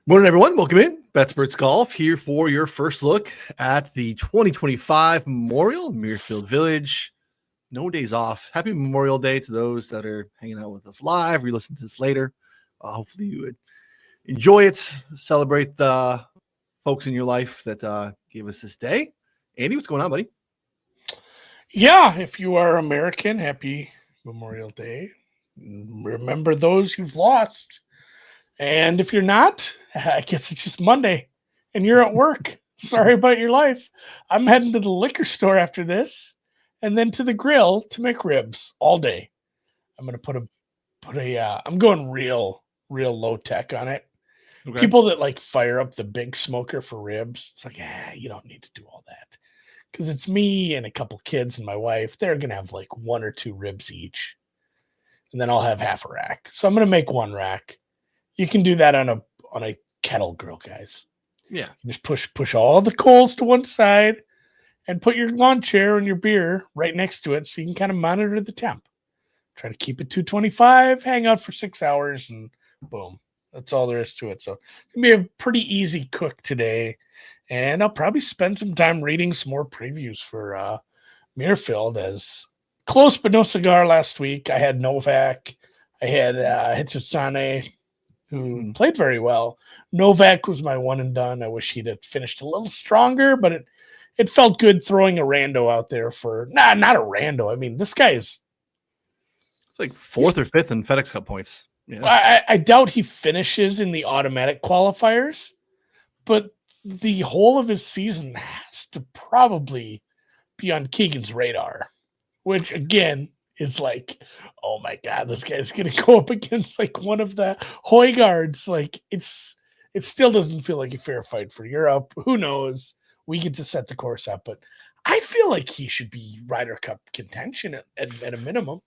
Morning, everyone. Welcome in. Betsperts Golf here for your first look at the 2025 Memorial Muirfield Village. No days off. Happy Memorial Day to those that are hanging out with us live. Re-listen to this later. Hopefully you would enjoy it. Celebrate the folks in your life that gave us this day. Andy, what's going on, buddy? Yeah, if you are American, happy Memorial Day. Remember those you've lost. And if you're not, I guess it's just Monday and you're at work. Sorry about your life. I'm heading to the liquor store after this and then to the grill to make ribs all day. I'm going to I'm going real low tech on it. Okay. People that like fire up the big smoker for ribs, it's like, you don't need to do all that. Because it's me and a couple kids and my wife. They're going to have like one or two ribs each. And then I'll have half a rack. So I'm going to make one rack. You can do that on a kettle grill, guys. Yeah. Just push all the coals to one side and put your lawn chair and your beer right next to it so you can kind of monitor the temp. Try to keep it 225, hang out for 6 hours, and boom. That's all there is to it. So it's going to be a pretty easy cook today. And I'll probably spend some time reading some more previews for Muirfield, as close but no cigar last week. I had Novak. I had Hitsutsane, who played very well. Novak was my one and done. I wish he'd have finished a little stronger, but it felt good throwing a rando out there for not a rando. I mean, this guy is like fourth or fifth in FedEx Cup points. Yeah. I doubt he finishes in the automatic qualifiers, but the whole of his season has to probably be on Keegan's radar, which again is like, oh my God, this guy's going to go up against like one of the Hoygaards. Like it still doesn't feel like a fair fight for Europe. Who knows? We get to set the course up, but I feel like he should be Ryder Cup contention at a minimum.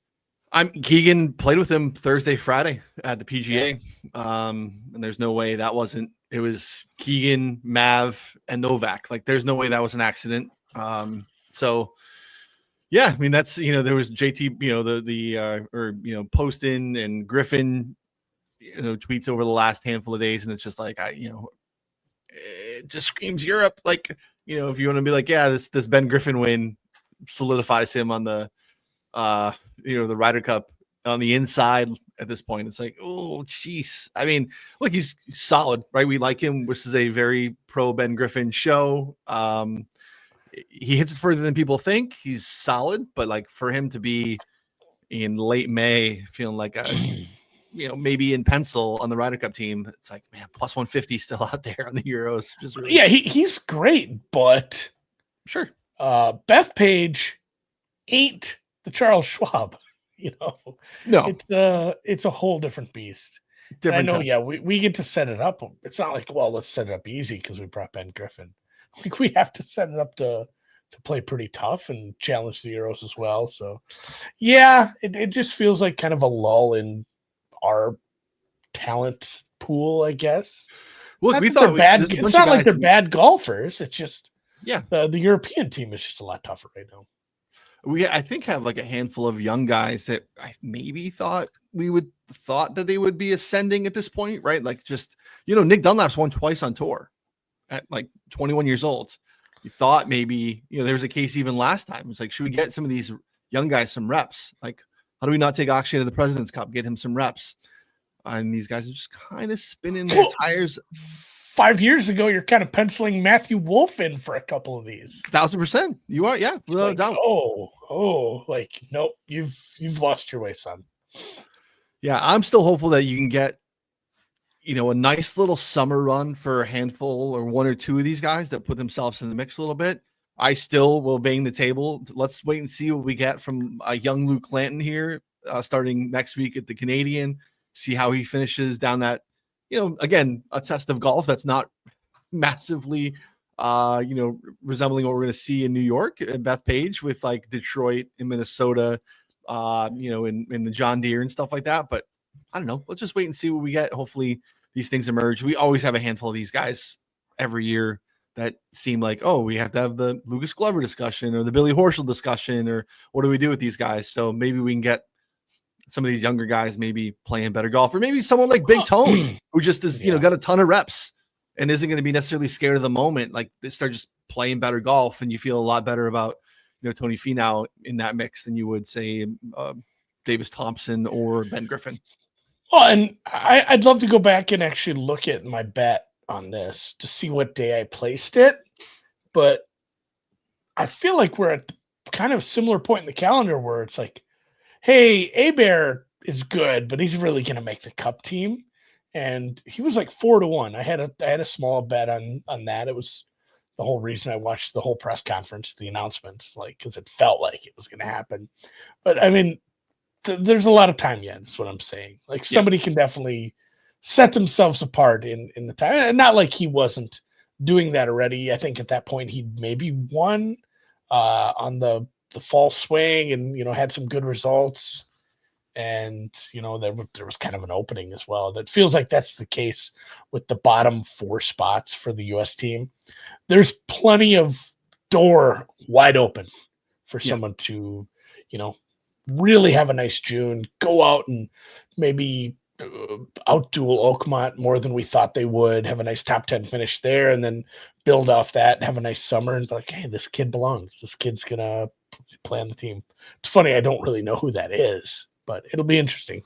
Keegan played with him Thursday, Friday at the PGA. And there's no way that wasn't, it was Keegan, Mav, and Novak. Like there's no way that was an accident. So yeah, I mean, that's, there was JT, Poston and Griffin, tweets over the last handful of days. And it's just like, it just screams Europe. Like, if you want to be like, yeah, this Ben Griffin win solidifies him on the Ryder Cup on the inside at this point. It's like, oh, jeez. I mean, look, he's solid, right? We like him. This is a very pro Ben Griffin show. He hits it further than people think. He's solid, but like for him to be in late May feeling like maybe in pencil on the Ryder Cup team, it's like, man, plus 150 still out there on the Euros. Just really he's great, but sure. Bethpage ain't the Charles Schwab, No, it's a whole different beast. Different. I know, yeah, we get to set it up. It's not like, well, let's set it up easy because we brought Ben Griffin. Like we have to set it up to play pretty tough and challenge the Euros as well. So yeah, it just feels like kind of a lull in our talent pool, I guess. Look, we thought it's not like they're bad golfers. It's just the European team is just a lot tougher right now. I think have like a handful of young guys that I maybe thought that they would be ascending at this point, right? Like just, Nick Dunlap's won twice on tour at like 21 years old. You thought maybe, there was a case even last time. It's like, should we get some of these young guys some reps? Like, how do we not take Akshay to the President's Cup, get him some reps? And these guys are just kind of spinning their tires. 5 years ago, you're kind of penciling Matthew Wolff in for a couple of these. 1,000%. You are, yeah. Without doubt. Like, nope, you've lost your way, son. Yeah, I'm still hopeful that you can get, a nice little summer run for a handful or one or two of these guys that put themselves in the mix a little bit. I still will bang the table. Let's wait and see what we get from a young Luke Clanton here starting next week at the Canadian. See how he finishes down that, again, a test of golf that's not massively, resembling what we're going to see in New York at Bethpage with like Detroit and Minnesota, in the John Deere and stuff like that. But I don't know. Let's just wait and see what we get. Hopefully these things emerge. We always have a handful of these guys every year that seem like, oh, we have to have the Lucas Glover discussion or the Billy Horschel discussion, or what do we do with these guys? So maybe we can get some of these younger guys maybe playing better golf, or maybe someone like Big Tone who just is, got a ton of reps and isn't going to be necessarily scared of the moment. Like they start just playing better golf, and you feel a lot better about, Tony Finau in that mix than you would say Davis Thompson or Ben Griffin. Well, and I'd love to go back and actually look at my bet on this to see what day I placed it, but I feel like we're at kind of a similar point in the calendar where it's like, hey, Abear is good, but he's really going to make the Cup team, and he was like 4-1. I had a small bet on that. It was the whole reason I watched the whole press conference, the announcements, like because it felt like it was going to happen. But I mean, there's a lot of time yet. That's what I'm saying. Like somebody can definitely set themselves apart in the time, and not like he wasn't doing that already. I think at that point he maybe won on the fall swing, and had some good results, and there was kind of an opening as well. That feels like that's the case with the bottom 4 spots for the U.S. team. There's plenty of door wide open for someone to really have a nice June, go out and maybe outduel Oakmont more than we thought they would, have a nice top 10 finish there, and then build off that and have a nice summer and be like, hey, this kid belongs. This kid's going to play on the team. It's funny, I don't really know who that is, but it'll be interesting.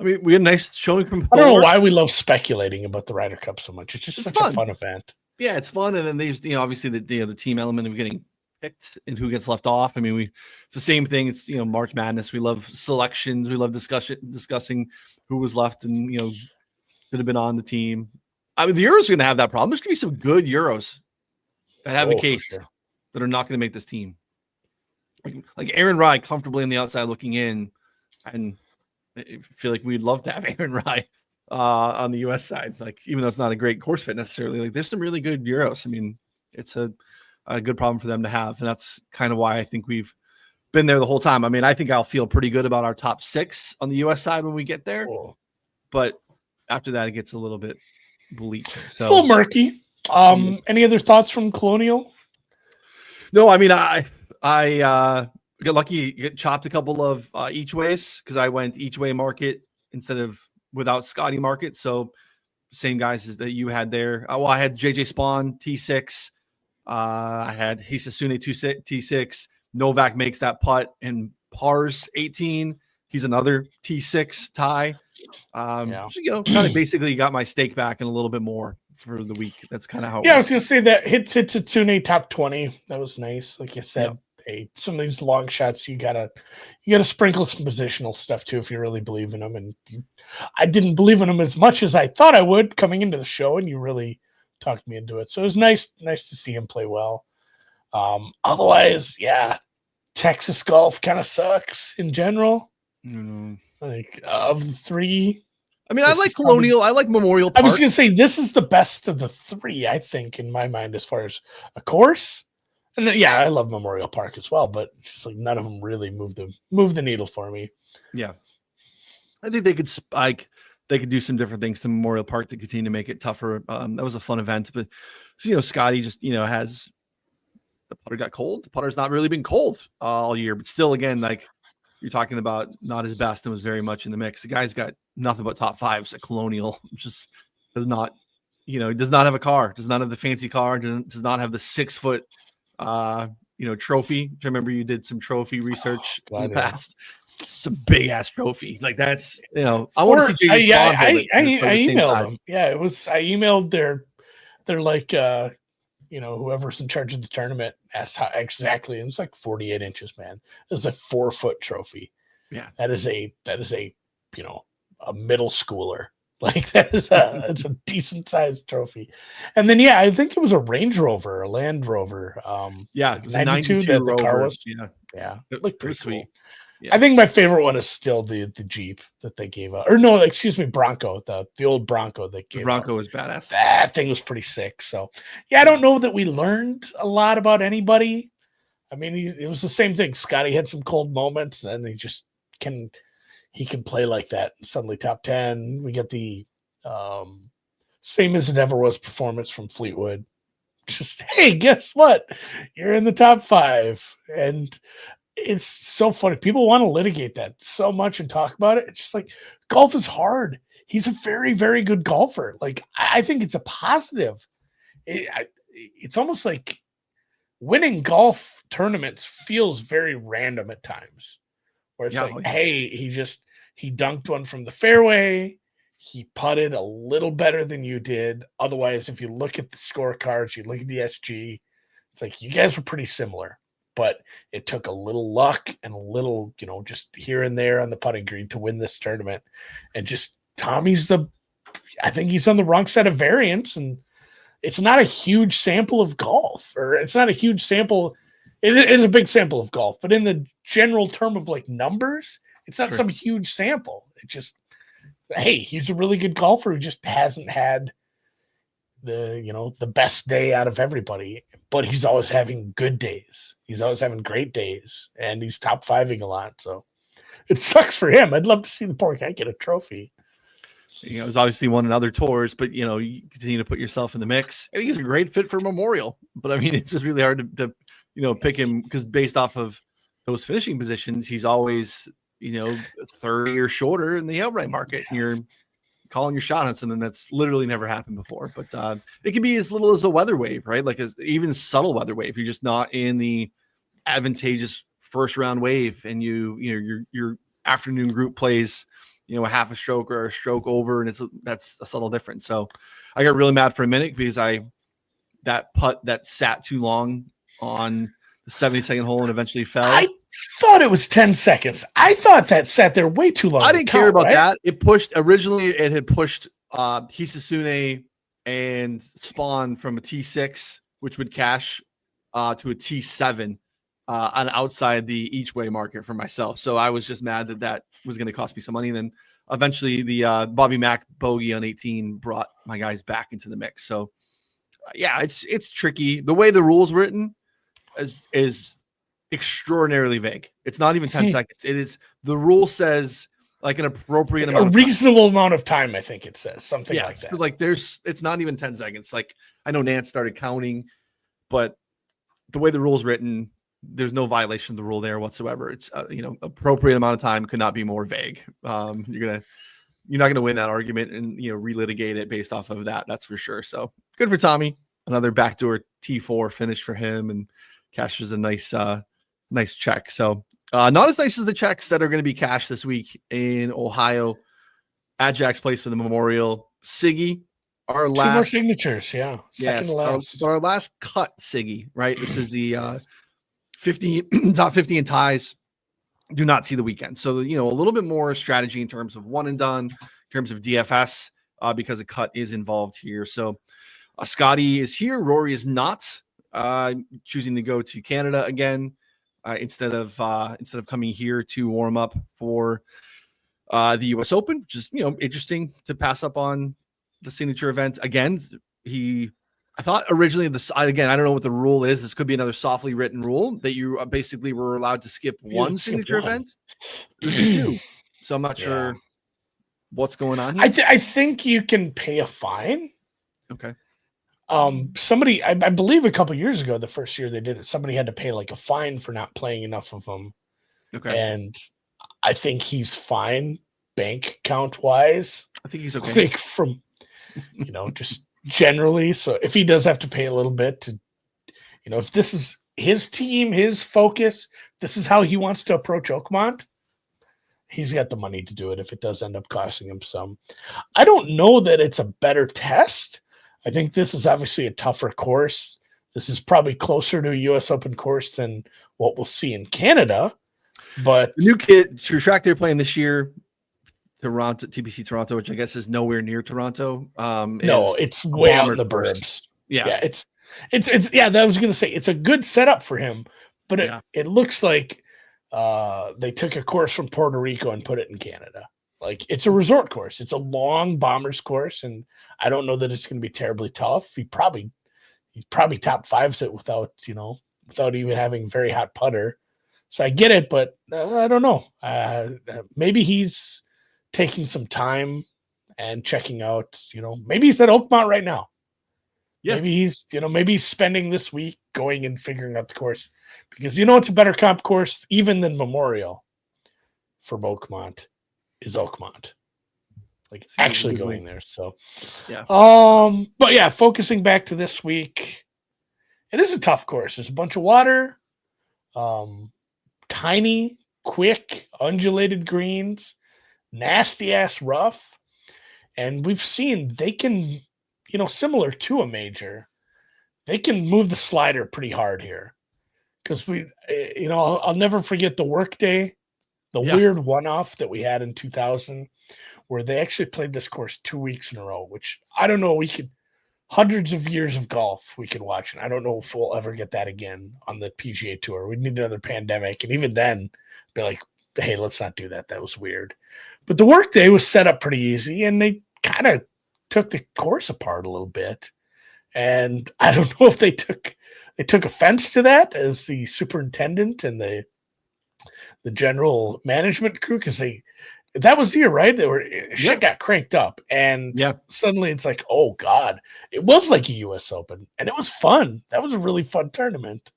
I mean, we had a nice showing from Thor. I don't know why we love speculating about the Ryder Cup so much. It's just such a fun event. Yeah, it's fun. And then there's, obviously the team element of getting picked and who gets left off. I mean, it's the same thing. It's, March Madness. We love selections. We love discussing who was left and, should have been on the team. I mean, the Euros are going to have that problem. There's going to be some good Euros that have a case that are not going to make this team. Like Aaron Rai comfortably on the outside looking in, and I feel like we'd love to have Aaron Rai on the U.S. side. Like, even though it's not a great course fit necessarily, like there's some really good Euros. I mean, it's a good problem for them to have, and that's kind of why I think we've been there the whole time. I mean, I think I'll feel pretty good about our top 6 on the U.S. side when we get there, but after that, it gets a little bit bleak. So it's a little murky. Any other thoughts from Colonial? No, I mean, I got lucky, get chopped a couple of each ways because I went each way market instead of without Scotty market. So same guys as that you had there. Well, I had JJ Spawn T6. I had Hisasune T6. Novak makes that putt and pars 18. He's another T6 tie. So, kind of basically got my stake back and a little bit more for the week. That's kind of how. I was going to say that hit Tsune top 20. That was nice. Like you said, hey, some of these long shots you gotta sprinkle some positional stuff too if you really believe in them. And I didn't believe in them as much as I thought I would coming into the show, and you really talked me into it. So it was nice to see him play well. Otherwise, Texas golf kind of sucks in general. Like of the 3. I mean, I like Colonial. I like Memorial Park. I was going to say this is the best of the 3, I think, in my mind, as far as a course. And I love Memorial Park as well, but it's just like none of them really move the needle for me. Yeah, I think they could do some different things to Memorial Park to continue to make it tougher. That was a fun event, but Scotty just has the putter got cold. The putter's not really been cold all year, but still, again, like you're talking about, not his best and was very much in the mix. The guy's got nothing but top 5s at Colonial. Just does not, does not have a car, does not have the fancy car, does not have the 6-foot, trophy. I remember you did some trophy research in the past. It's a big ass trophy. Like that's, I want to see JJ I emailed them. Yeah, it was. I emailed their like, whoever's in charge of the tournament asked how exactly. It was like 48 inches, man. It was a 4-foot trophy. Yeah, that is a a middle schooler. Like it's a decent sized trophy. And then I think it was a Range Rover, a Land Rover. It was a 92 that the car was. Yeah, it looked pretty sweet. Cool. Yeah. I think my favorite one is still the Jeep that they gave up. Or no, excuse me, Bronco. The old Bronco that gave the Bronco up. Was badass. That thing was pretty sick. So I don't know that we learned a lot about anybody. I mean, it was the same thing. Scotty had some cold moments, and then he can play like that. Suddenly top 10. We get the same as it ever was performance from Fleetwood. Just, hey, guess what? You're in the top 5. And it's so funny. People want to litigate that so much and talk about it. It's just like golf is hard. He's a very, very good golfer. Like I think it's a positive. It's almost like winning golf tournaments feels very random at times. Where it's like, hey, he dunked one from the fairway. He putted a little better than you did. Otherwise, if you look at the scorecards, you look at the SG, it's like you guys were pretty similar. But it took a little luck and a little, just here and there on the putting green to win this tournament. And just Tommy's I think he's on the wrong side of variance. And it's not a huge sample of golf, or it's not a huge sample. It is a big sample of golf, but in the general term of like numbers, it's not some huge sample. It just, hey, he's a really good golfer who just hasn't had the best day out of everybody, but he's always having good days. He's always having great days, and he's top fiving a lot. So it sucks for him. I'd love to see the poor guy get a trophy. He's obviously won in other tours, but you continue to put yourself in the mix. I think he's a great fit for Memorial, but I mean, it's just really hard to pick him because based off of those finishing positions, he's always 30 or shorter in the outright market. And you're calling your shot on something that's literally never happened before. But it can be as little as a weather wave, right? Like even subtle weather wave. You're just not in the advantageous first round wave, and your afternoon group plays a half a stroke or a stroke over, and that's a subtle difference. So I got really mad for a minute because that putt that sat too long on the 72nd hole and eventually fell. I thought it was 10 seconds. I thought that sat there way too long. I didn't care about that. It had pushed Hisasune and Spawn from a T6, which would cash to a T7 on outside the each way market for myself. So I was just mad that was going to cost me some money. And then eventually the Bobby Mack bogey on 18 brought my guys back into the mix. So yeah, it's tricky. The way the rules written is extraordinarily vague. It's not even 10 seconds. It is, the rule says like an appropriate amount, a reasonable amount of time. I think it says something like that. So like it's not even 10 seconds. Like I know Nance started counting, but the way the rule's written, there's no violation of the rule there whatsoever. It's appropriate amount of time could not be more vague. You're not gonna win that argument and relitigate it based off of that. That's for sure. So good for Tommy. Another backdoor T4 finish for him, and cashes a nice check. So not as nice as the checks that are going to be cashed this week in Ohio at Jack's Place for the Memorial. Siggy, our last 2 more signatures. Yeah. Second to last. Our last cut, Siggy, right? This is the 50 top 50 in ties. Do not see the weekend. So, a little bit more strategy in terms of one and done, in terms of DFS, because a cut is involved here. So Scotty is here. Rory is not. Choosing to go to Canada again instead of coming here to warm up for the U.S. Open, which is interesting to pass up on the signature event again. I thought originally this again. I don't know what the rule is. This could be another softly written rule that you basically were allowed to skip one signature event. This is 2, so I'm not sure what's going on here. I think you can pay a fine. Okay. Somebody, I believe a couple years ago, the first year they did it, somebody had to pay like a fine for not playing enough of them. Okay. And I think he's fine bank count wise. I think he's okay. Like from, just generally. So if he does have to pay a little bit to, if this is his team, his focus, this is how he wants to approach Oakmont, he's got the money to do it if it does end up costing him some. I don't know that it's a better test. I think this is obviously a tougher course. This is probably closer to a U.S. Open course than what we'll see in Canada. But the new kid, track they're playing this year, TPC Toronto, which I guess is nowhere near Toronto. No, it's way out in the burbs. Yeah, it's that I was going to say it's a good setup for him, but it looks like they took a course from Puerto Rico and put it in Canada. Like it's a resort course. It's a long bombers course, and I don't know that it's going to be terribly tough. He probably top fives it without even having very hot putter. So I get it, but I don't know. Maybe he's taking some time and checking out. Maybe he's at Oakmont right now. Yeah. Maybe he's spending this week going and figuring out the course, because it's a better comp course even than Memorial for Oakmont is Oakmont. Like actually going there. So, yeah. But yeah, focusing back to this week, it is a tough course. There's a bunch of water, tiny, quick, undulated greens, nasty ass rough. And we've seen they can, similar to a major, they can move the slider pretty hard here. Because I'll never forget the workday, the weird one-off that we had in 2000, where they actually played this course 2 weeks in a row, which I don't know. Hundreds of years of golf we could watch, and I don't know if we'll ever get that again on the PGA Tour. We'd need another pandemic, and even then, be like, hey, let's not do that. That was weird. But the workday was set up pretty easy, and they kind of took the course apart a little bit. And I don't know if they took offense to that as the superintendent and the general management crew, because that was the year, right? Shit got cranked up, and suddenly it's like, oh God, it was like a U.S. Open, and it was fun. That was a really fun tournament.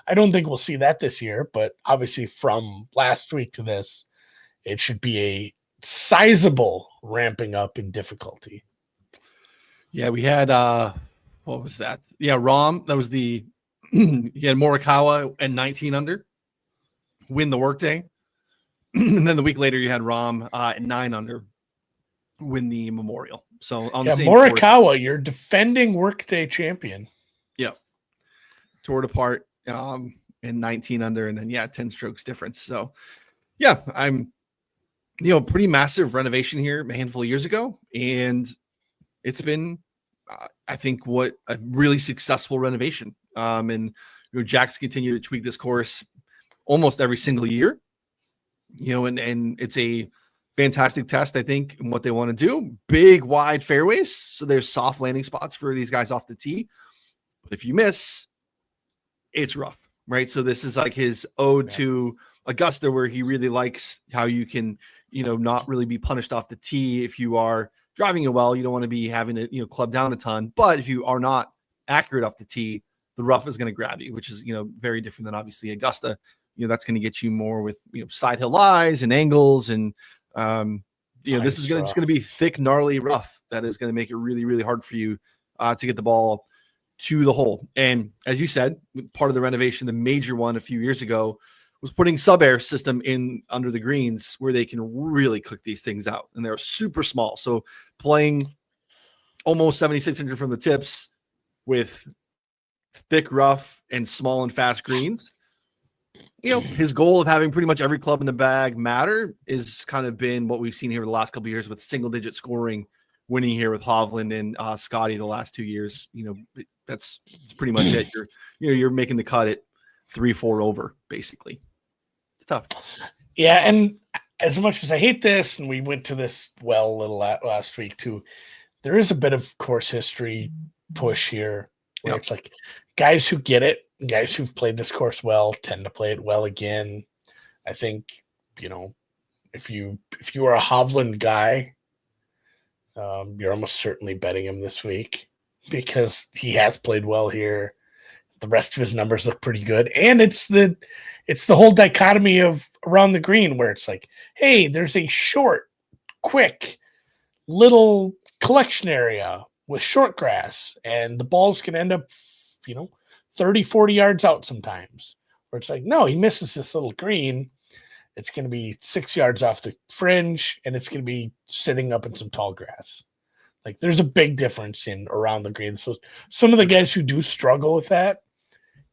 I don't think we'll see that this year, but obviously from last week to this, it should be a sizable ramping up in difficulty. Yeah, we had what was that? Yeah, Rahm. That was he had Morikawa and 19 under win the workday. And then the week later, you had Rahm at 9 under win the Memorial. So on the same Morikawa, course, your defending workday champion. Yeah, tore it apart in 19 under, and then 10 strokes difference. So yeah, I'm pretty massive renovation here a handful of years ago, and it's been I think what a really successful renovation. And Jack's continued to tweak this course almost every single year. And it's a fantastic test, I think, in what they want to do. Big, wide fairways. So there's soft landing spots for these guys off the tee. But if you miss, it's rough, right? So this is like his ode to Augusta, where he really likes how you can, not really be punished off the tee. If you are driving it well, you don't want to be having to, club down a ton. But if you are not accurate off the tee, the rough is going to grab you, which is, very different than obviously Augusta. That's going to get you more with side hill lies and angles, and this is just going to be thick, gnarly rough that is going to make it really, really hard for you to get the ball to the hole. And as you said, part of the renovation, the major one a few years ago, was putting sub-air system in under the greens where they can really cook these things out, and they're super small. So playing almost 7,600 from the tips with thick rough and small and fast greens. His goal of having pretty much every club in the bag matter is kind of been what we've seen here the last couple of years with single-digit scoring, winning here with Hovland and Scotty the last 2 years. That's pretty much it. You're making the cut at 3-4 over, basically. It's tough. Yeah, and as much as I hate this, and we went to this a little last week too, there is a bit of course history push here where it's like guys who get it, guys who've played this course well tend to play it well again. I think, if you are a Hovland guy, you're almost certainly betting him this week because he has played well here. The rest of his numbers look pretty good. And it's the whole dichotomy of around the green where it's like, hey, there's a short, quick, little collection area with short grass, and the balls can end up, 30, 40 yards out sometimes. Where it's like, no, he misses this little green. It's going to be 6 yards off the fringe, and it's going to be sitting up in some tall grass. Like, there's a big difference in around the green. So some of the guys who do struggle with that,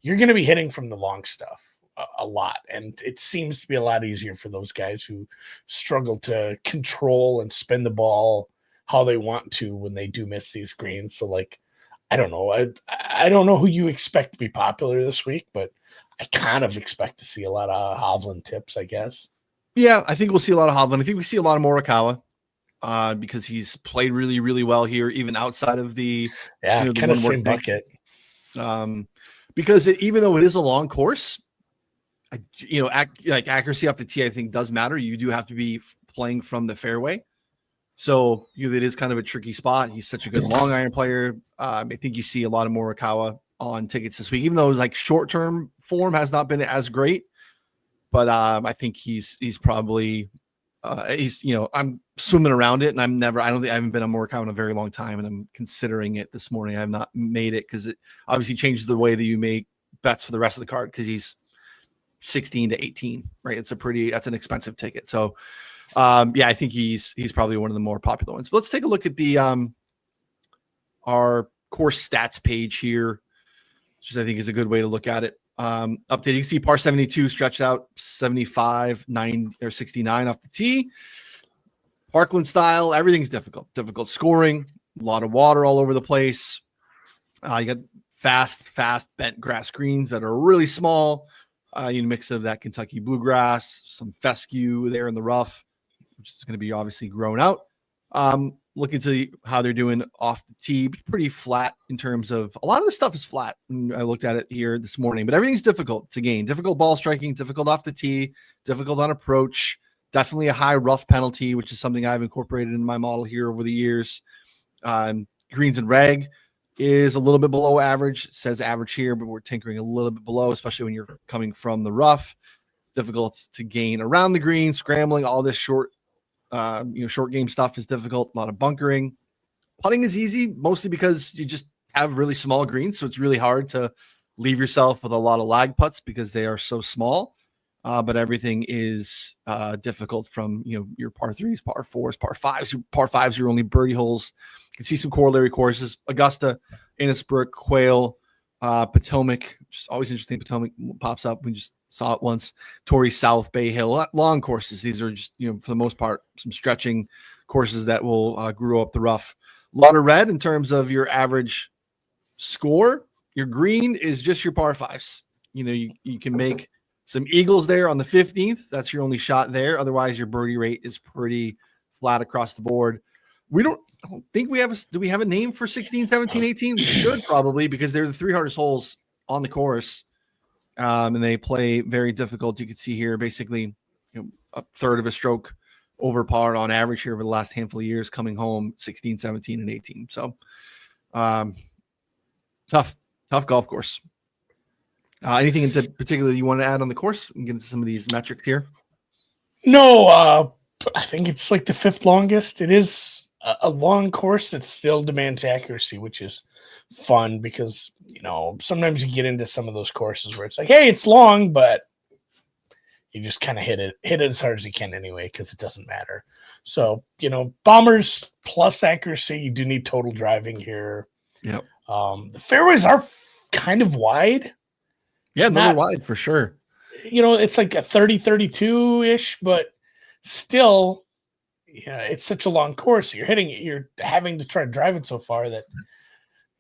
you're going to be hitting from the long stuff a lot. And it seems to be a lot easier for those guys who struggle to control and spin the ball how they want to when they do miss these greens. So, like, I don't know. I don't know who you expect to be popular this week, but I kind of expect to see a lot of Hovland tips, I guess. Yeah, I think we'll see a lot of Hovland. I think we see a lot of Morikawa because he's played really, really well here, even outside of the the kind of same bucket. Because even though it is a long course, accuracy off the tee, I think does matter. You do have to be playing from the fairway. So it is kind of a tricky spot. He's such a good long iron player. I think you see a lot of Morikawa on tickets this week, even though like short-term form has not been as great. But I think he's probably I'm swimming around it, and I haven't been on Morikawa in a very long time, and I'm considering it this morning. I have not made it because it obviously changes the way that you make bets for the rest of the card because he's 16 to 18, right? That's an expensive ticket. So I think he's probably one of the more popular ones. But let's take a look at the our course stats page here, which I think is a good way to look at it. Update, you can see par 72 stretched out 75, 9 or 69 off the tee. Parkland style, everything's difficult scoring, a lot of water all over the place. You got fast bent grass greens that are really small. Mix of that Kentucky bluegrass, some fescue there in the rough, which is going to be obviously grown out. Looking to how they're doing off the tee, pretty flat in terms of a lot of the stuff is flat. I looked at it here this morning, but everything's difficult to gain. Difficult ball striking, difficult off the tee, difficult on approach. Definitely a high rough penalty, which is something I've incorporated in my model here over the years. Greens and reg is a little bit below average. It says average here, but we're tinkering a little bit below, especially when you're coming from the rough. Difficult to gain around the green, scrambling, all this short game stuff is difficult. A lot of bunkering. Putting is easy, mostly because you just have really small greens, so it's really hard to leave yourself with a lot of lag putts because they are so small. But everything is difficult from your par threes, par fours, par fives. Par fives are only birdie holes. You can see some corollary courses: Augusta, Innisbrook, Quail, Potomac. Which is always interesting. Potomac pops up. We just saw it once. Torrey South, Bay Hill, long courses. These are just for the most part some stretching courses that will grow up the rough. A lot of red in terms of your average score. Your green is just your par fives. You can make some eagles there on the 15th. That's your only shot there. Otherwise, your birdie rate is pretty flat across the board. I don't think we have do we have a name for 16, 17, 18? We should probably, because they're the 3 hardest holes on the course. And they play very difficult. You can see here, basically, a third of a stroke over par on average here over the last handful of years, coming home 16, 17, and 18. So tough golf course. Anything in particular you want to add on the course? We can get into some of these metrics here. No, I think it's like the 5th longest. It is a long course that still demands accuracy, which is fun because sometimes you get into some of those courses where it's like, hey, it's long, but you just kind of hit it as hard as you can anyway because it doesn't matter. So bombers plus accuracy. You do need total driving here. Yep. The fairways are kind of wide. Yeah, they're wide for sure. It's like a 30-32 ish, but still, it's such a long course. You're having to try to drive it so far that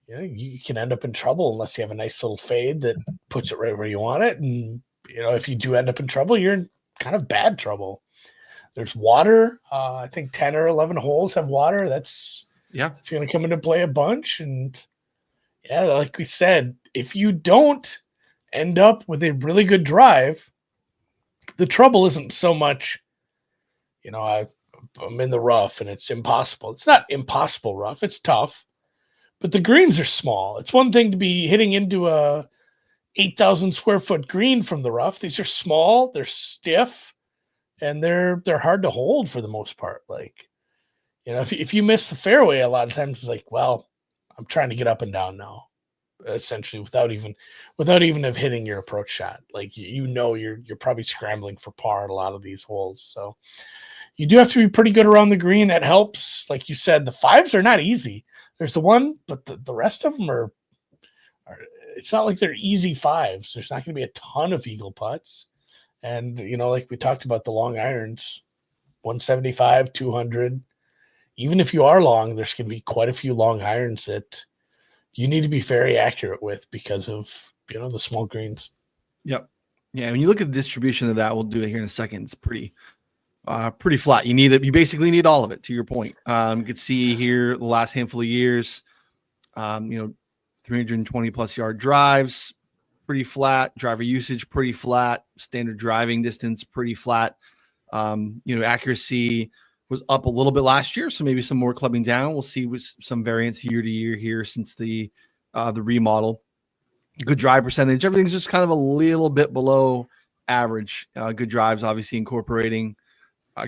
you can end up in trouble unless you have a nice little fade that puts it right where you want it. And if you do end up in trouble, you're in kind of bad trouble. There's water. I think 10 or 11 holes have water. It's going to come into play a bunch. And like we said, if you don't end up with a really good drive, the trouble isn't so much, I'm in the rough and it's impossible. It's not impossible rough. It's tough, but the greens are small. It's one thing to be hitting into a 8,000 square foot green from the rough. These are small, they're stiff, and they're hard to hold for the most part. Like, if you miss the fairway, a lot of times it's like, well, I'm trying to get up and down now, essentially without even of hitting your approach shot. Like, you're probably scrambling for par in a lot of these holes. So you do have to be pretty good around the green. That helps. Like you said, the 5s are not easy. There's the one, but the rest of them are it's not like they're easy 5s. There's not going to be a ton of eagle putts. And, like we talked about the long irons, 175, 200. Even if you are long, there's going to be quite a few long irons that you need to be very accurate with because of, the small greens. Yep. Yeah. When you look at the distribution of that, we'll do it here in a second. It's pretty flat. You basically need all of it, to your point. You can see here the last handful of years, 320 plus yard drives, pretty flat. Driver usage, pretty flat. Standard driving distance, pretty flat. Accuracy, was up a little bit last year, so maybe some more clubbing down. We'll see with some variance year to year here since the remodel. Good drive percentage. Everything's just kind of a little bit below average. Good drives, obviously incorporating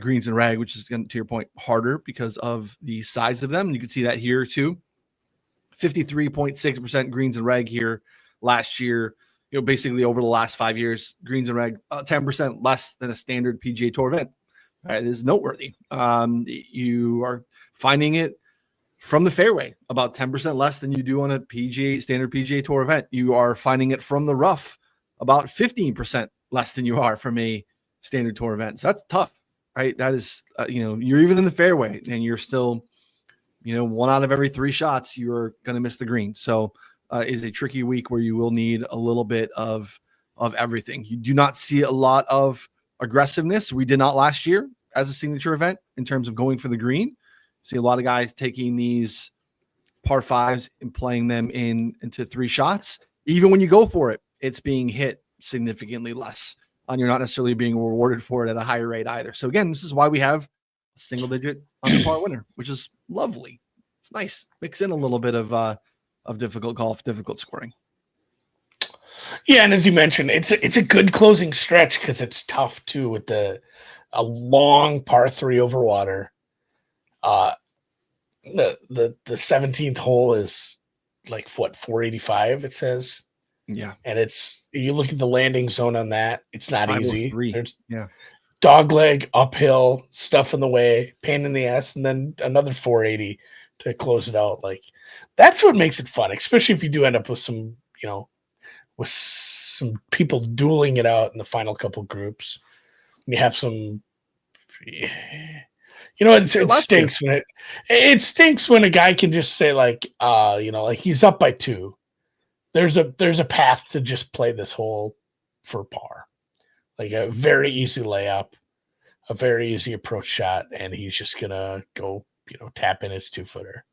greens and rag, which is, to your point, harder because of the size of them. And you can see that here too. 53.6% greens and rag here last year. Basically over the last 5 years, greens and rag 10% less than a standard PGA Tour event. It is noteworthy. You are finding it from the fairway about 10% less than you do on a standard PGA Tour event. You are finding it from the rough about 15% less than you are from a standard tour event. So that's tough, right? That is, you're even in the fairway and you're still, 1 out of every 3 shots, you're going to miss the green. So is a tricky week where you will need a little bit of everything. You do not see a lot of aggressiveness. We did not last year as a signature event in terms of going for the green. See a lot of guys taking these par 5s and playing them into 3 shots. Even when you go for it, it's being hit significantly less, and you're not necessarily being rewarded for it at a higher rate either. So again, this is why we have a single-digit under par winner, which is lovely. It's nice. Mix in a little bit of difficult golf, difficult scoring. Yeah, and as you mentioned, it's a good closing stretch because it's tough too with a long par 3 over water. The 17th hole is like 485 it says. Yeah. And you look at the landing zone on that, it's not easy. There's dog leg, uphill, stuff in the way, pain in the ass, and then another 480 to close it out. Like that's what makes it fun, especially if you do end up with some, with some people dueling it out in the final couple groups. You have some it stinks when it stinks when a guy can just say like he's up by 2. There's a path to just play this hole for par, like a very easy layup, a very easy approach shot, and he's just gonna go tap in his 2-footer.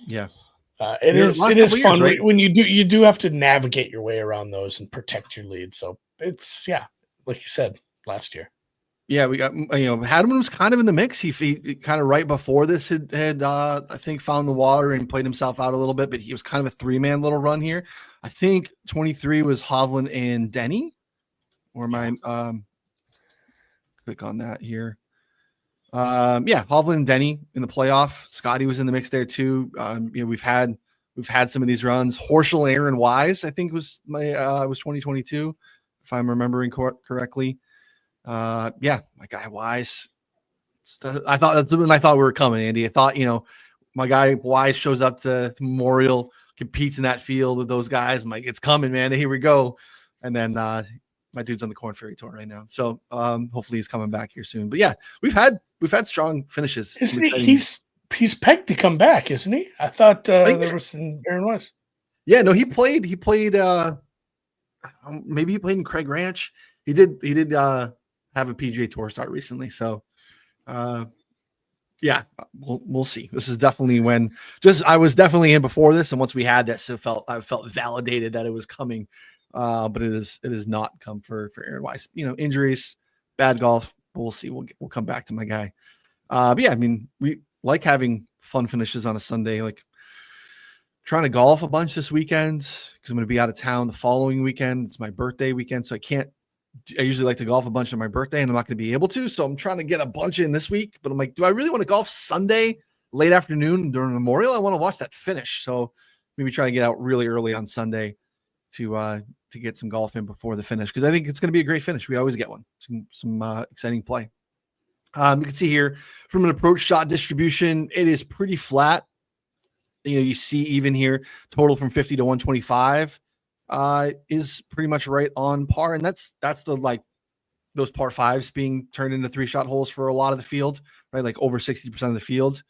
Yeah, it is fun, right? When you do have to navigate your way around those and protect your lead. So it's like you said last year. Yeah, we got Hadman was kind of in the mix. He kind of right before this had I think found the water and played himself out a little bit, but he was kind of a 3-man little run here. I think 23 was Hovland and Denny, or my click on that here. Hovland and Denny in the playoff. Scotty was in the mix there too. We've had some of these runs. Horschel, Aaron Wise, I think was was 2022, if I'm remembering correctly. My guy Wise. I thought we were coming, Andy. I thought my guy Wise shows up to Memorial, competes in that field with those guys. I'm like, it's coming, man. Here we go. And then my dude's on the Corn Ferry Tour right now, so hopefully he's coming back here soon. But yeah, we've had strong finishes. He's pegged to come back, isn't he? I thought there was some Aaron Wise. Yeah, no, he played. Maybe he played in Craig Ranch. He did have a PGA Tour start recently. So, we'll see. This is definitely I was definitely in before this. And once we had this, I felt validated that it was coming. But it is not come for Aaron Wise, injuries, bad golf, but we'll see. We'll come back to my guy. We like having fun finishes on a Sunday, like trying to golf a bunch this weekend because I'm going to be out of town the following weekend. It's my birthday weekend. So I usually like to golf a bunch on my birthday and I'm not going to be able to. So I'm trying to get a bunch in this week, but I'm like, do I really want to golf Sunday late afternoon during Memorial? I want to watch that finish. So maybe try to get out really early on Sunday to get some golf in before the finish. Cause I think it's going to be a great finish. We always get one, some exciting play. You can see here from an approach shot distribution, it is pretty flat. You see even here total from 50 to 125 is pretty much right on par. And that's the those par 5s being turned into 3-shot holes for a lot of the field, right? Like over 60% of the field.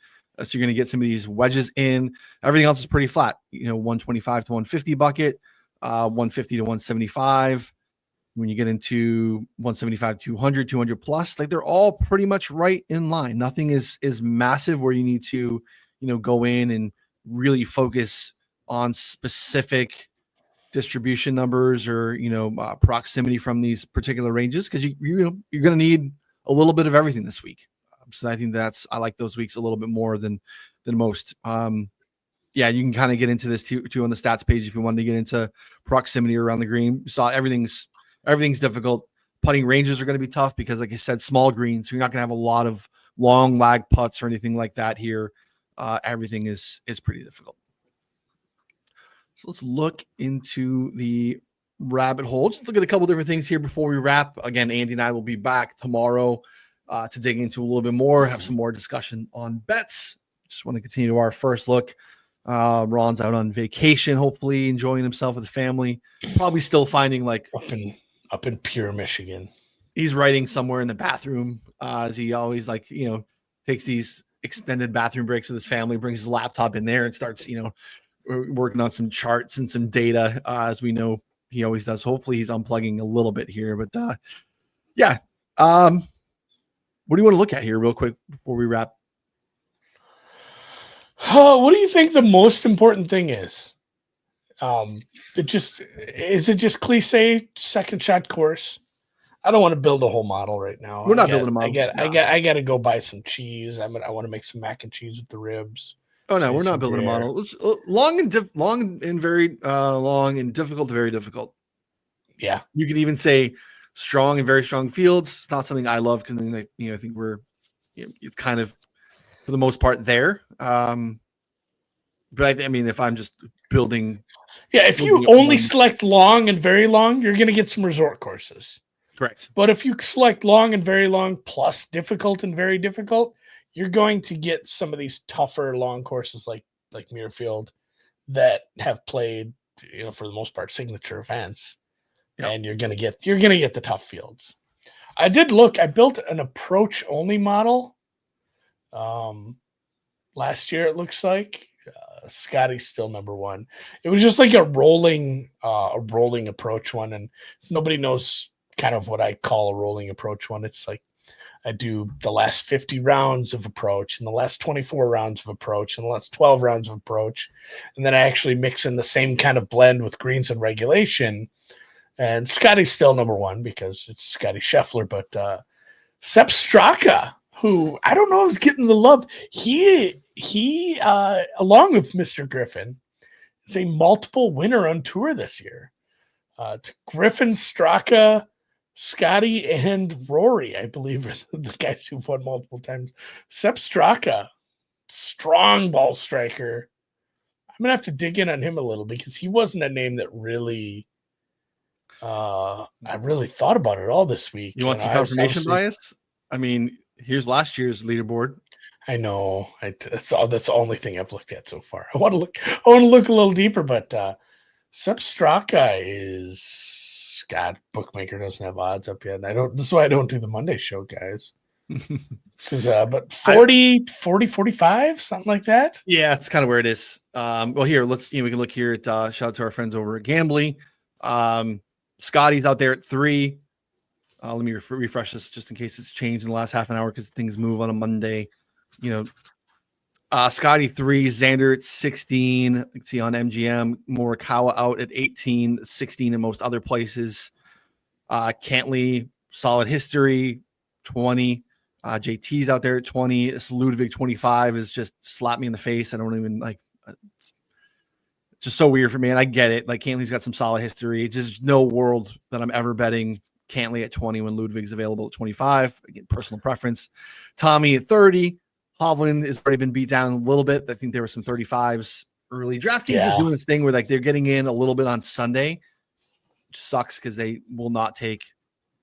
So you're going to get some of these wedges in. Everything else is pretty flat. 125 to 150 bucket, 150 to 175. When you get into 175, 200, 200 plus, like they're all pretty much right in line. Nothing is massive where you need to, go in and really focus on specific distribution numbers or, proximity from these particular ranges. Cause you're going to need a little bit of everything this week. So I think I like those weeks a little bit more than most. Yeah, you can kind of get into this too on the stats page if you wanted to get into proximity around the green. You saw everything's difficult. Putting ranges are going to be tough because, like I said, small greens. So you're not going to have a lot of long lag putts or anything like that here. Everything is pretty difficult. So let's look into the rabbit hole. Just look at a couple different things here before we wrap. Again, Andy and I will be back tomorrow to dig into a little bit more, have some more discussion on bets. Just want to continue to our first look. Ron's out on vacation, hopefully enjoying himself with the family. Probably still finding like up in pure Michigan. He's writing somewhere in the bathroom, as he always takes these extended bathroom breaks with his family, brings his laptop in there and starts, working on some charts and some data, as we know he always does. Hopefully he's unplugging a little bit here, but yeah. What do you want to look at here real quick before we wrap? What do you think the most important thing is? Is it just cliche second shot course? I don't want to build a whole model right now. We're not building a model. I got to go buy some cheese. I want to make some mac and cheese with the ribs. Oh no, we're not building a model. It's long and very long and difficult to very difficult. Yeah, you could even say strong and very strong fields. It's not something I love because I think it's kind of for the most part there. But I mean, if I'm just building, if you only select long and very long, you're going to get some resort courses. Correct. But if you select long and very long plus difficult and very difficult, you're going to get some of these tougher long courses like Muirfield that have played, for the most part, signature events. Yep. And you're gonna get the tough fields. I built an approach only model last year, it looks like. Scotty's still number one. It was just like a rolling approach one, and if nobody knows kind of what I call a rolling approach one, it's like I do the last 50 rounds of approach and the last 24 rounds of approach and the last 12 rounds of approach, and then I actually mix in the same kind of blend with greens and regulation. And Scotty's still number one because it's Scotty Scheffler, but Sepp Straka, who I don't know is getting the love. He along with Mr. Griffin, is a multiple winner on tour this year. It's Griffin, Straka, Scotty, and Rory, I believe, are the guys who've won multiple times. Sepp Straka, strong ball striker. I'm gonna have to dig in on him a little because he wasn't a name that really I really thought about it all this week. You want some confirmation bias? I mean, here's last year's leaderboard. I know. That's the only thing I've looked at so far. I want to look a little deeper, but Sepp Straka is, God, bookmaker doesn't have odds up yet. And this is why I don't do the Monday show, guys. But 40, 45, something like that. Yeah, it's kind of where it is. Well, here, we can look here at shout out to our friends over at Gambly. Scotty's out there at 3. Let me refresh this just in case it's changed in the last half an hour because things move on a Monday. Scotty 3, Xander at 16. You can see on MGM, Morikawa out at 18, 16 in most other places. Cantley, solid history, 20. JT's out there at 20. This Ludwig 25 is just slapped me in the face. I don't even like. It's just so weird for me, and I get it. Like Cantley's got some solid history. Just no world that I'm ever betting Cantley at 20 when Ludwig's available at 25. Again, personal preference. Tommy at 30. Hovland has already been beat down a little bit. I think there were some 35s early. DraftKings is doing this thing where like they're getting in a little bit on Sunday, which sucks because they will not take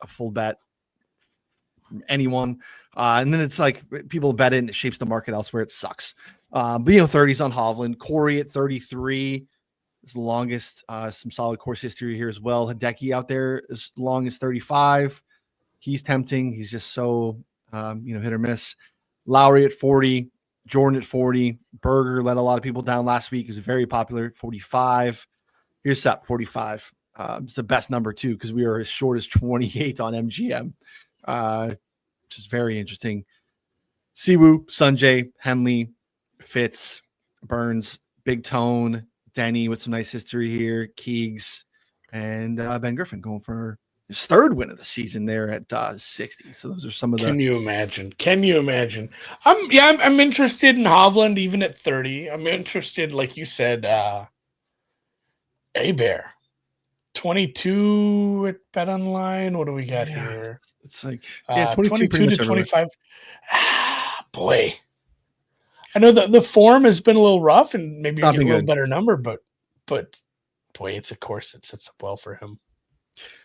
a full bet from anyone. And then it's like people bet it and it shapes the market elsewhere. It sucks. But 30s on Hovland. Corey at 33 is the longest. Some solid course history here as well. Hideki out there as long as 35. He's tempting. He's just so hit or miss. Lowry at 40, Jordan at 40. Berger let a lot of people down last week. He was very popular at 45. Here's Sepp, 45. It's the best number too because we are as short as 28 on MGM, which is very interesting. Siwoo, Sanjay, Henley, Fitz, Burns, Big Tone, Denny with some nice history here, Keegs, and Ben Griffin going for his third win of the season there at 60. So those are some of the. Can you imagine? Can you imagine? I'm interested in Hovland even at 30. I'm interested, like you said, Bear 22 at Bet Online. What do we got here? It's like 22 pretty 22 to much everywhere. 25. Boy. I know that the form has been a little rough, and maybe you get a little better number, but boy, it's a course that sets up well for him.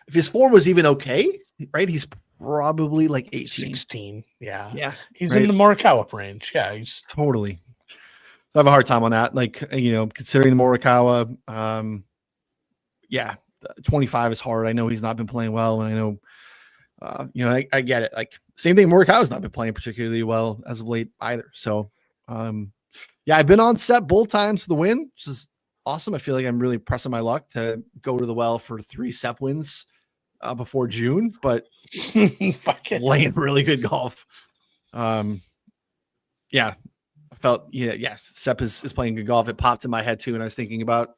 If his form was even okay, right? He's probably like 18. 16. Yeah. Yeah. He's in the Morikawa range. Yeah, he's totally. I have a hard time on that. Like, considering the Morikawa, 25 is hard. I know he's not been playing well, and I know, I get it. Like, same thing. Morikawa's not been playing particularly well as of late either. So, I've been on set both times for the win, which is awesome. I feel like I'm really pressing my luck to go to the well for 3 SEP wins before June, but playing really good golf. I felt, SEP is playing good golf. It popped in my head too, and I was thinking about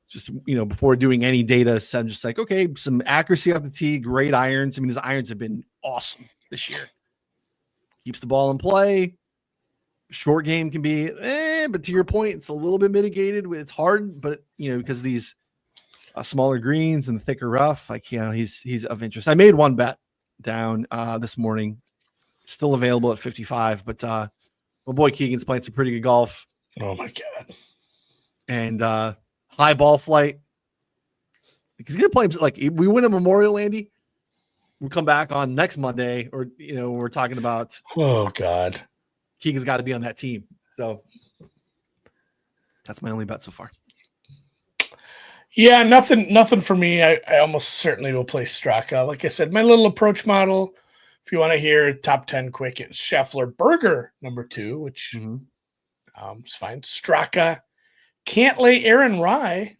just, before doing any data, so I'm just like, okay, some accuracy off the tee, great irons. I mean, his irons have been awesome this year. Keeps the ball in play. Short game can be, but to your point, it's a little bit mitigated. It's hard, but because of these smaller greens and the thicker rough, like he's of interest. I made one bet down this morning, still available at 55. But my boy Keegan's playing some pretty good golf. Oh my god! And high ball flight. He's gonna play like we win a Memorial, Andy. We'll come back on next Monday, or we're talking about. Oh god. Keegan's got to be on that team. So that's my only bet so far. Yeah, nothing for me. I almost certainly will play Straka. Like I said, my little approach model, if you want to hear top 10 quick, it's Scheffler Berger number 2, which is fine. Straka, Cantlay, Aaron Rye,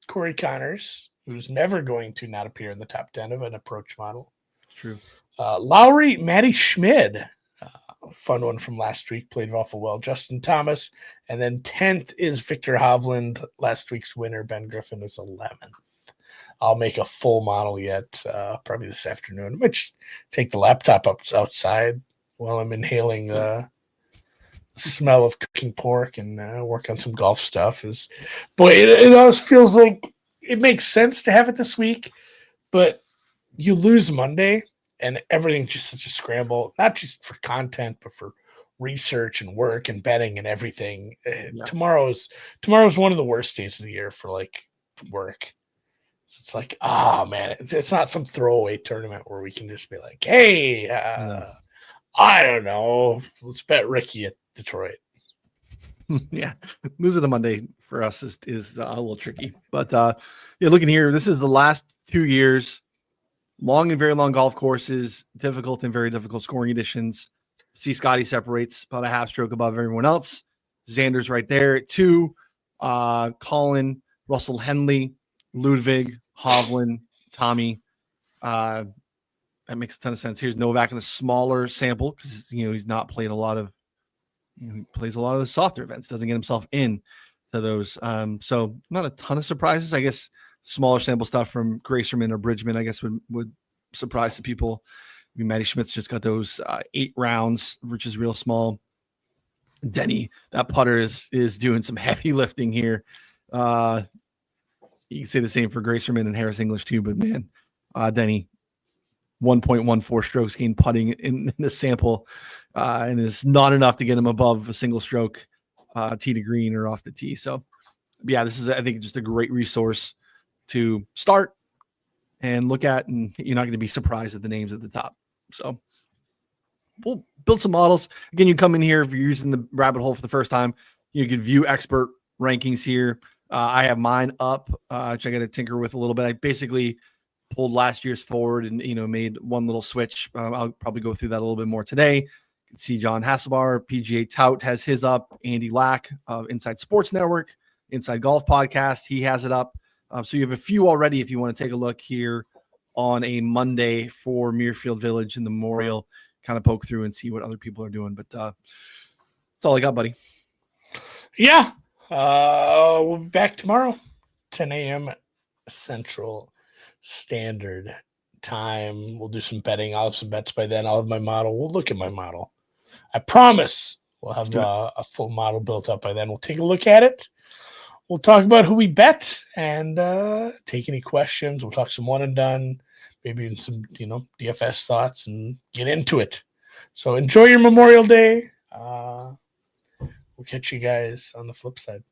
Corey Connors, who's never going to not appear in the top 10 of an approach model. It's true. Lowry, Matty Schmid. Fun one from last week, played awful well. Justin Thomas, and then 10th is Victor Hovland. Last week's winner, Ben Griffin, is 11th. I'll make a full model yet, probably this afternoon. Which take the laptop up outside while I'm inhaling the smell of cooking pork and work on some golf stuff. It always feels like it makes sense to have it this week, but you lose Monday. And everything's just such a scramble, not just for content, but for research and work and betting and everything. Tomorrow's one of the worst days of the year for like work. So it's like, man, it's not some throwaway tournament where we can just be like, hey, I don't know, let's bet Ricky at Detroit. Yeah, losing a Monday for us is a little tricky. But looking here, this is the last 2 years. Long and very long golf courses, difficult and very difficult scoring additions. See, Scotty separates about a half stroke above everyone else. Xander's right there at 2. Colin, Russell Henley, Ludwig, Hovland, Tommy. That makes a ton of sense. Here's Novak in a smaller sample because he's not played a lot of. He plays a lot of the softer events. Doesn't get himself in to those. So not a ton of surprises, I guess. Smaller sample stuff from Gracerman or Bridgman, I guess, would surprise some people. I mean, Matty Schmidt's just got those 8 rounds, which is real small. Denny, that putter is doing some heavy lifting here. You can say the same for Gracerman and Harris English too, but man, Denny, 1.14 strokes gained putting in the sample, and is not enough to get him above a single stroke tee to green or off the tee. So, yeah, this is, I think, just a great resource to start and look at, and you're not going to be surprised at the names at the top. So we'll build some models. Again, you come in here, if you're using the rabbit hole for the first time, you can view expert rankings here. I have mine up, which I got to tinker with a little bit. I basically pulled last year's forward and, made one little switch. I'll probably go through that a little bit more today. You can see John Hasselbar, PGA Tout, has his up. Andy Lack of Inside Sports Network, Inside Golf Podcast, he has it up. So you have a few already if you want to take a look here on a Monday for Muirfield Village and the Memorial, kind of poke through and see what other people are doing. But that's all I got, buddy. Yeah. We'll be back tomorrow, 10 a.m. Central Standard time. We'll do some betting. I'll have some bets by then. I'll have my model. We'll look at my model. I promise we'll have a full model built up by then. We'll take a look at it. We'll talk about who we bet and take any questions. We'll talk some one and done, maybe even some, DFS thoughts and get into it. So enjoy your Memorial Day. We'll catch you guys on the flip side.